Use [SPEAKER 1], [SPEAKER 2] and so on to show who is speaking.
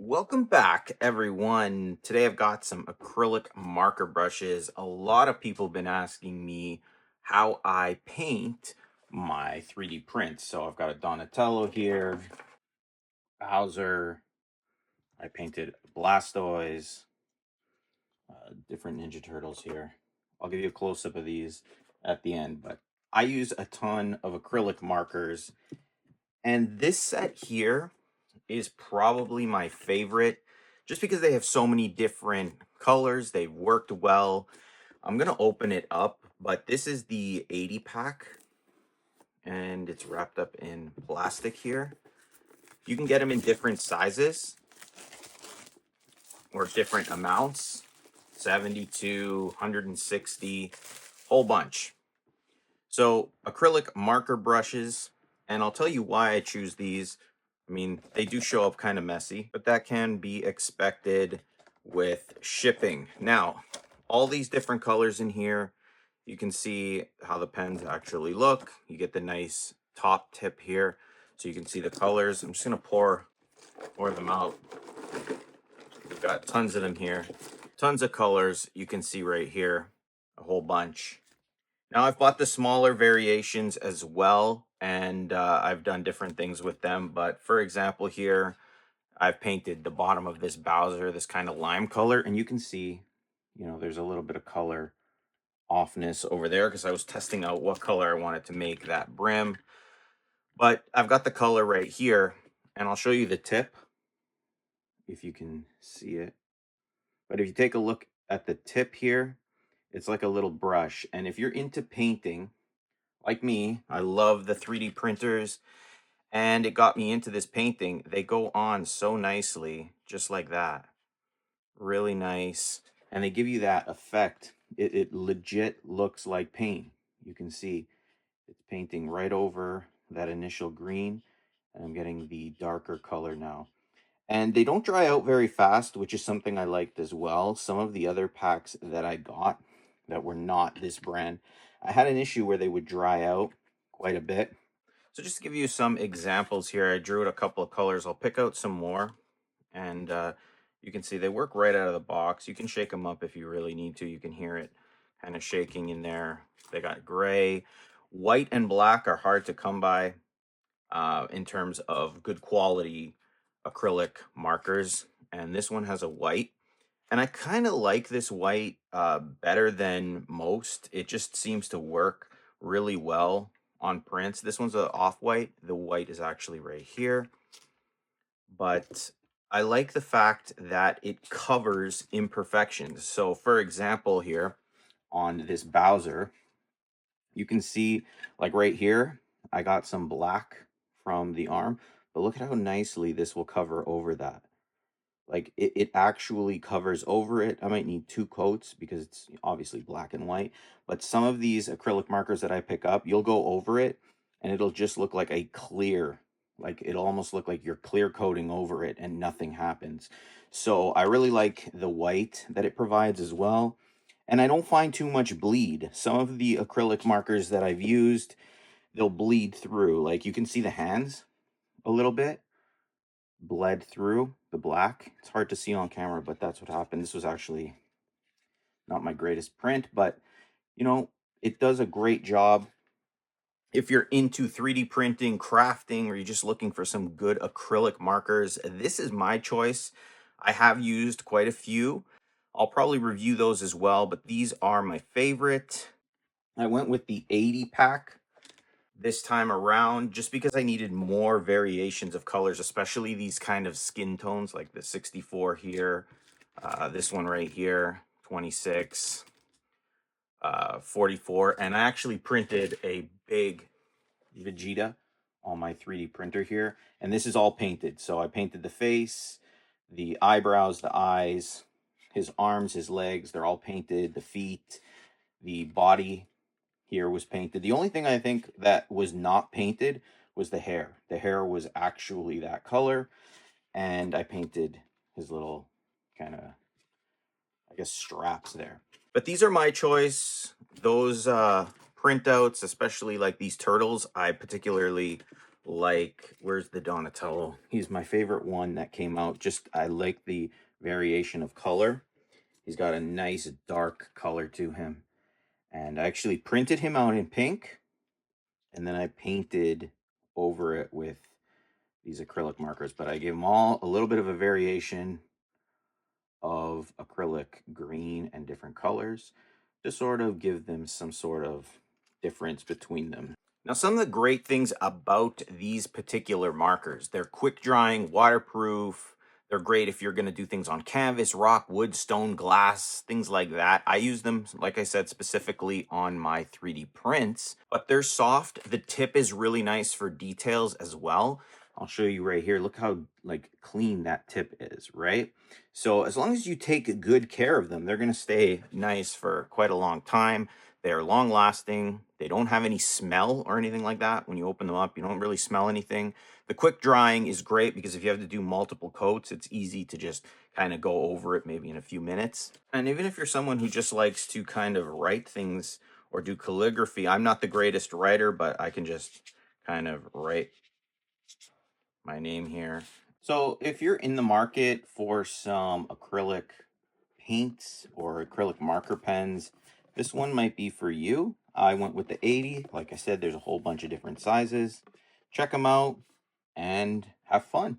[SPEAKER 1] Welcome back, everyone. Today I've got some acrylic marker brushes. A lot of people have been asking me how I paint my 3D prints. So I've got a Donatello here, Bowser. I painted Blastoise, different Ninja Turtles here. I'll give you a close-up of these at the end, but I use a ton of acrylic markers. And this set here is probably my favorite just because they have so many different colors. They've worked well. I'm going to open it up, but this is the 80 pack and it's wrapped up in plastic here. You can get them in different sizes or different amounts, 72, 160, whole bunch. So acrylic marker brushes, and I'll tell you why I choose these. I mean, they do show up kind of messy, but that can be expected with shipping. Now, all these different colors in here, you can see how the pens actually look. You get the nice top tip here, so you can see the colors. I'm just gonna pour them out. We've got tons of them here, tons of colors. You can see right here, a whole bunch. Now I've bought the smaller variations as well, and I've done different things with them. But for example here, I've painted the bottom of this Bowser, this kind of lime color, and you can see, there's a little bit of color offness over there because I was testing out what color I wanted to make that brim. But I've got the color right here, and I'll show you the tip if you can see it. But if you take a look at the tip here, it's like a little brush. And if you're into painting, like me, I love the 3D printers, and it got me into this painting. They go on so nicely, just like that. Really nice. And they give you that effect. It legit looks like paint. You can see it's painting right over that initial green, and I'm getting the darker color now. And they don't dry out very fast, which is something I liked as well. Some of the other packs that I got that were not this brand, I had an issue where they would dry out quite a bit. So just to give you some examples here, I drew out a couple of colors. I'll pick out some more, and you can see they work right out of the box. You can shake them up if you really need to. You can hear it kind of shaking in there. They got gray. White and black are hard to come by in terms of good quality acrylic markers. And this one has a white. And I kind of like this white better than most. It just seems to work really well on prints. This one's a off-white. The white is actually right here. But I like the fact that it covers imperfections. So for example here on this Bowser, you can see like right here, I got some black from the arm, but look at how nicely this will cover over that. Like it actually covers over it. I might need two coats because it's obviously black and white, but some of these acrylic markers that I pick up, you'll go over it and it'll just look like a clear, like it'll almost look like you're clear coating over it and nothing happens. So I really like the white that it provides as well. And I don't find too much bleed. Some of the acrylic markers that I've used, they'll bleed through. Like you can see the hands a little bit bled through the black. It's hard to see on camera, but that's what happened. This was actually not my greatest print, but it does a great job. If you're into 3D printing, crafting, or you're just looking for some good acrylic markers, this is my choice. I have used quite a few. I'll probably review those as well, but these are my favorite. I went with the 80 pack this time around just because I needed more variations of colors, especially these kind of skin tones like the 64 here, this one right here, 26, 44. And I actually printed a big Vegeta on my 3D printer here. And this is all painted. So I painted the face, the eyebrows, the eyes, his arms, his legs, they're all painted, the feet, the body here was painted. The only thing I think that was not painted was the hair. The hair was actually that color, and I painted his little kind of, I guess, straps there. But these are my choice. Those printouts, especially like these turtles, I particularly like, where's the Donatello? He's my favorite one that came out. Just, I like the variation of color. He's got a nice dark color to him. And I actually printed him out in pink, and then I painted over it with these acrylic markers, but I gave them all a little bit of a variation of acrylic green and different colors to sort of give them some sort of difference between them. Now, some of the great things about these particular markers, they're quick drying, waterproof. They're great if you're going to do things on canvas, rock, wood, stone, glass, things like that. I use them, like I said, specifically on my 3D prints, but they're soft. The tip is really nice for details as well. I'll show you right here. Look how like clean that tip is, right? So as long as you take good care of them, they're going to stay nice for quite a long time. They're long lasting. They don't have any smell or anything like that. When you open them up, you don't really smell anything. The quick drying is great because if you have to do multiple coats, it's easy to just kind of go over it maybe in a few minutes. And even if you're someone who just likes to kind of write things or do calligraphy, I'm not the greatest writer, but I can just kind of write my name here. So if you're in the market for some acrylic paints or acrylic marker pens, this one might be for you. I went with the 80. Like I said, there's a whole bunch of different sizes. Check them out and have fun.